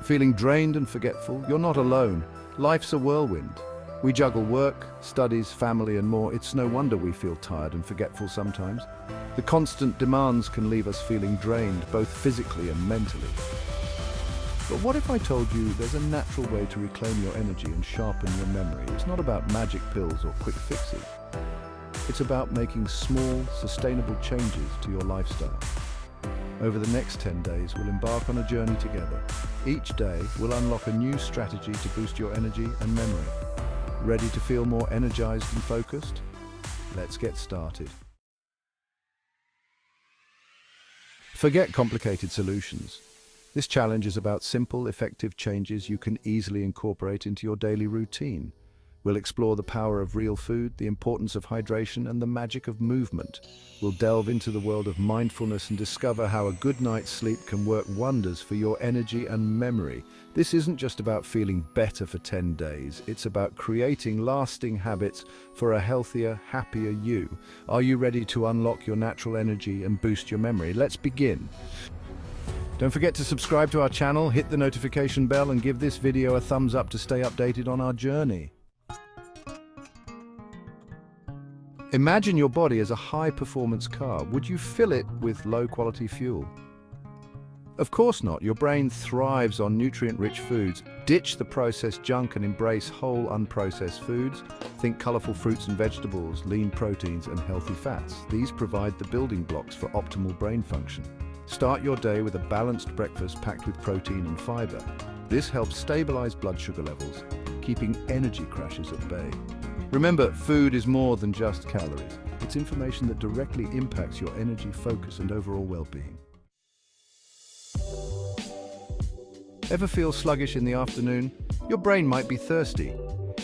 Feeling drained and forgetful? You're not alone. Life's a whirlwind. We juggle work, studies, family, and more. It's no wonder we feel tired and forgetful sometimes. The constant demands can leave us feeling drained, both physically and mentally. But what if I told you there's a natural way to reclaim your energy and sharpen your memory? It's not about magic pills or quick fixes. It's about making small, sustainable changes to your lifestyle. Over the next 10 days, we'll embark on a journey together. Each day, we'll unlock a new strategy to boost your energy and memory. Ready to feel more energized and focused? Let's get started. Forget complicated solutions. This challenge is about simple, effective changes you can easily incorporate into your daily routine. We'll explore the power of real food, the importance of hydration, and the magic of movement. We'll delve into the world of mindfulness and discover how a good night's sleep can work wonders for your energy and memory. This isn't just about feeling better for 10 days. It's about creating lasting habits for a healthier, happier you. Are you ready to unlock your natural energy and boost your memory? Let's begin. Don't forget to subscribe to our channel, hit the notification bell, and give this video a thumbs up to stay updated on our journey. Imagine your body as a high-performance car. Would you fill it with low-quality fuel? Of course not. Your brain thrives on nutrient-rich foods. Ditch the processed junk and embrace whole, unprocessed foods. Think colorful fruits and vegetables, lean proteins, and healthy fats. These provide the building blocks for optimal brain function. Start your day with a balanced breakfast packed with protein and fiber. This helps stabilize blood sugar levels, keeping energy crashes at bay. Remember, food is more than just calories. It's information that directly impacts your energy, focus, and overall well-being. Ever feel sluggish in the afternoon? Your brain might be thirsty.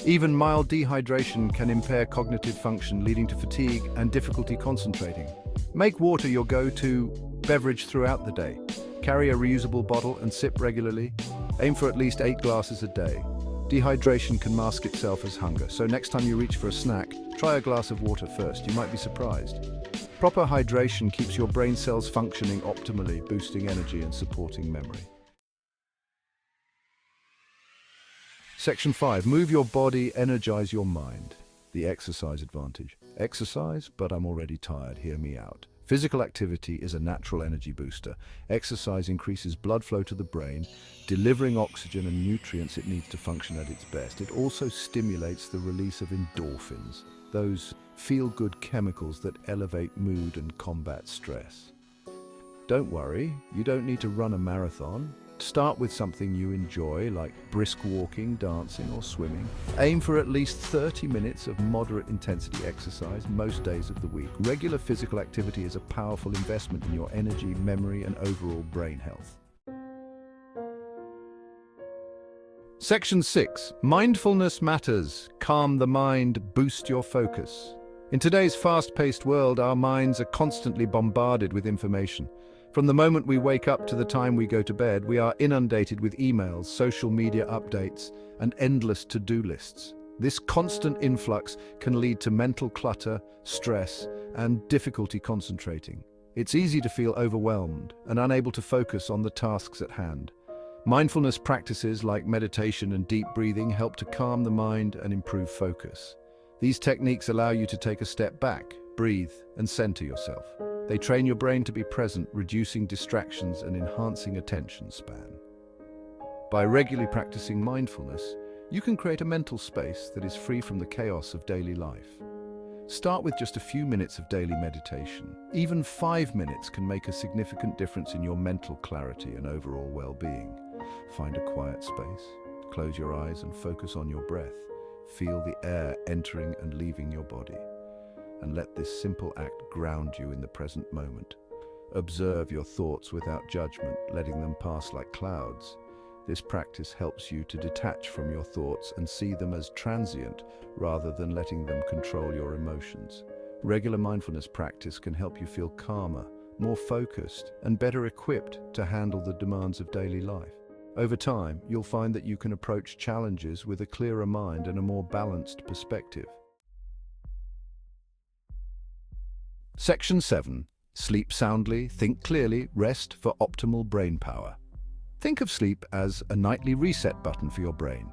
Even mild dehydration can impair cognitive function, leading to fatigue and difficulty concentrating. Make water your go-to beverage throughout the day. Carry a reusable bottle and sip regularly. Aim for at least 8 glasses a day. Dehydration can mask itself as hunger, so next time you reach for a snack, try a glass of water first. You might be surprised. Proper hydration keeps your brain cells functioning optimally, boosting energy and supporting memory. Section 5. Move your body, energize your mind. The exercise advantage. Exercise, but I'm already tired. Hear me out. Physical activity is a natural energy booster. Exercise increases blood flow to the brain, delivering oxygen and nutrients it needs to function at its best. It also stimulates the release of endorphins, those feel-good chemicals that elevate mood and combat stress. Don't worry, you don't need to run a marathon. Start with something you enjoy, like brisk walking, dancing, or swimming. Aim for at least 30 minutes of moderate intensity exercise most days of the week. Regular physical activity is a powerful investment in your energy, memory, and overall brain health. Section 6. Mindfulness matters. Calm the mind, boost your focus. In today's fast-paced world, our minds are constantly bombarded with information. From the moment we wake up to the time we go to bed, we are inundated with emails, social media updates, and endless to-do lists. This constant influx can lead to mental clutter, stress, and difficulty concentrating. It's easy to feel overwhelmed and unable to focus on the tasks at hand. Mindfulness practices like meditation and deep breathing help to calm the mind and improve focus. These techniques allow you to take a step back, breathe, and center yourself. They train your brain to be present, reducing distractions and enhancing attention span. By regularly practicing mindfulness, you can create a mental space that is free from the chaos of daily life. Start with just a few minutes of daily meditation. Even 5 minutes can make a significant difference in your mental clarity and overall well-being. Find a quiet space, close your eyes and focus on your breath. Feel the air entering and leaving your body. And let this simple act ground you in the present moment. Observe your thoughts without judgment, letting them pass like clouds. This practice helps you to detach from your thoughts and see them as transient rather than letting them control your emotions. Regular mindfulness practice can help you feel calmer, more focused, and better equipped to handle the demands of daily life. Over time, you'll find that you can approach challenges with a clearer mind and a more balanced perspective. Section 7. Sleep soundly, think clearly, rest for optimal brain power. Think of sleep as a nightly reset button for your brain.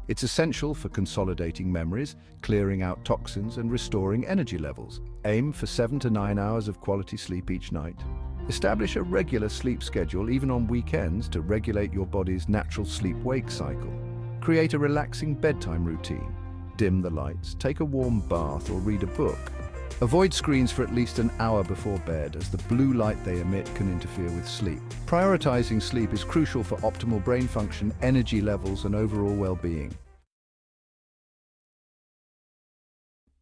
It's essential for consolidating memories, clearing out toxins, and restoring energy levels. Aim for 7 to 9 hours of quality sleep each night. Establish a regular sleep schedule, even on weekends, to regulate your body's natural sleep-wake cycle. Create a relaxing bedtime routine. Dim the lights, take a warm bath, or read a book. Avoid screens for at least an hour before bed, as the blue light they emit can interfere with sleep. Prioritizing sleep is crucial for optimal brain function, energy levels, and overall well-being.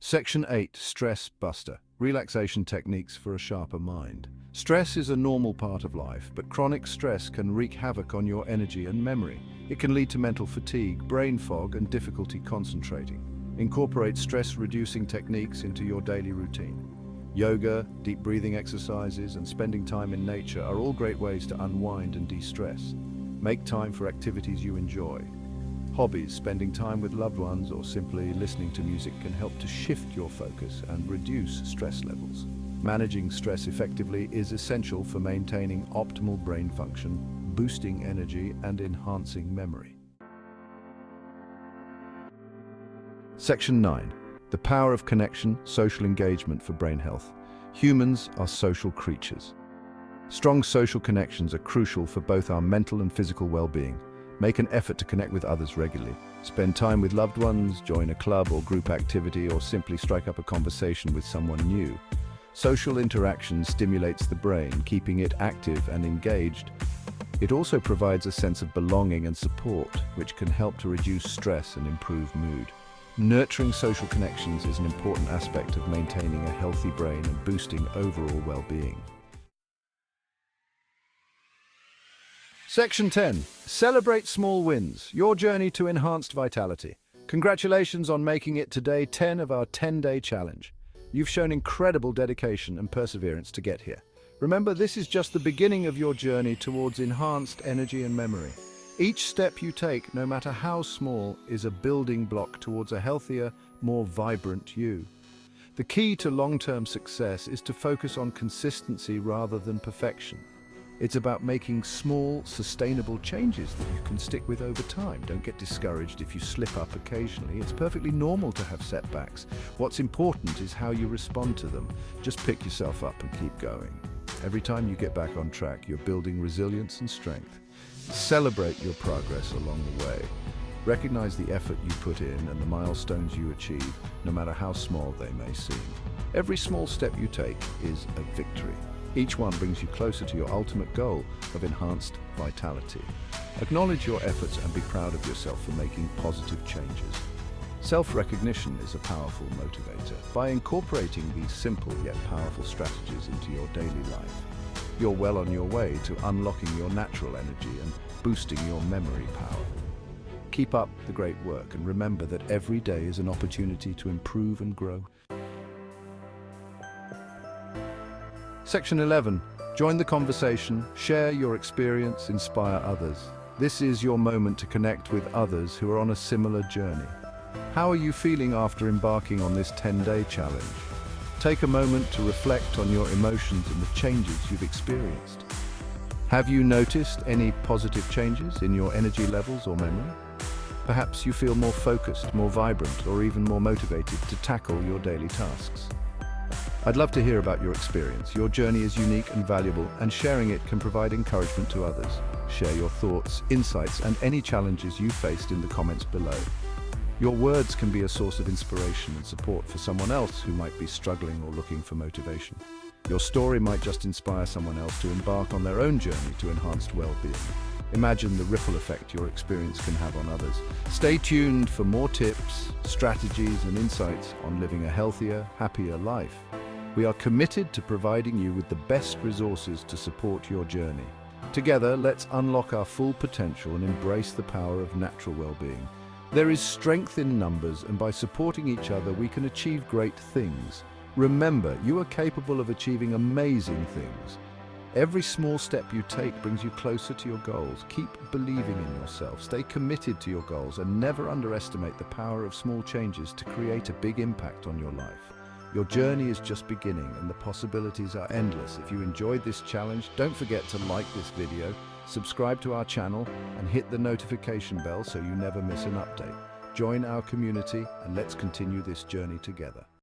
Section 8. Stress Buster. Relaxation techniques for a sharper mind. Stress is a normal part of life, but chronic stress can wreak havoc on your energy and memory. It can lead to mental fatigue, brain fog, and difficulty concentrating. Incorporate stress-reducing techniques into your daily routine. Yoga, deep breathing exercises, and spending time in nature are all great ways to unwind and de-stress. Make time for activities you enjoy. Hobbies, spending time with loved ones, or simply listening to music can help to shift your focus and reduce stress levels. Managing stress effectively is essential for maintaining optimal brain function, boosting energy, and enhancing memory. Section 9. The power of connection, social engagement for brain health. Humans are social creatures. Strong social connections are crucial for both our mental and physical well-being. Make an effort to connect with others regularly. Spend time with loved ones, join a club or group activity, or simply strike up a conversation with someone new. Social interaction stimulates the brain, keeping it active and engaged. It also provides a sense of belonging and support, which can help to reduce stress and improve mood. Nurturing social connections is an important aspect of maintaining a healthy brain and boosting overall well-being. Section 10. Celebrate small wins, your journey to enhanced vitality. Congratulations on making it to day 10 of our 10-day challenge. You've shown incredible dedication and perseverance to get here. Remember, this is just the beginning of your journey towards enhanced energy and memory. Each step you take, no matter how small, is a building block towards a healthier, more vibrant you. The key to long-term success is to focus on consistency rather than perfection. It's about making small, sustainable changes that you can stick with over time. Don't get discouraged if you slip up occasionally. It's perfectly normal to have setbacks. What's important is how you respond to them. Just pick yourself up and keep going. Every time you get back on track, you're building resilience and strength. Celebrate your progress along the way. Recognize the effort you put in and the milestones you achieve, no matter how small they may seem. Every small step you take is a victory. Each one brings you closer to your ultimate goal of enhanced vitality. Acknowledge your efforts and be proud of yourself for making positive changes. Self-recognition is a powerful motivator. By incorporating these simple yet powerful strategies into your daily life, you're well on your way to unlocking your natural energy and boosting your memory power. Keep up the great work and remember that every day is an opportunity to improve and grow. Section 11. Join the conversation, share your experience, inspire others. This is your moment to connect with others who are on a similar journey. How are you feeling after embarking on this 10-day challenge? Take a moment to reflect on your emotions and the changes you've experienced. Have you noticed any positive changes in your energy levels or memory? Perhaps you feel more focused, more vibrant, or even more motivated to tackle your daily tasks. I'd love to hear about your experience. Your journey is unique and valuable, and sharing it can provide encouragement to others. Share your thoughts, insights, and any challenges you faced in the comments below. Your words can be a source of inspiration and support for someone else who might be struggling or looking for motivation. Your story might just inspire someone else to embark on their own journey to enhanced well-being. Imagine the ripple effect your experience can have on others. Stay tuned for more tips, strategies, and insights on living a healthier, happier life. We are committed to providing you with the best resources to support your journey. Together, let's unlock our full potential and embrace the power of natural well-being. There is strength in numbers, and by supporting each other, we can achieve great things. Remember, you are capable of achieving amazing things. Every small step you take brings you closer to your goals. Keep believing in yourself, stay committed to your goals, and never underestimate the power of small changes to create a big impact on your life. Your journey is just beginning, and the possibilities are endless. If you enjoyed this challenge, don't forget to like this video, Subscribe to our channel and hit the notification bell so you never miss an update. Join our community and let's continue this journey together.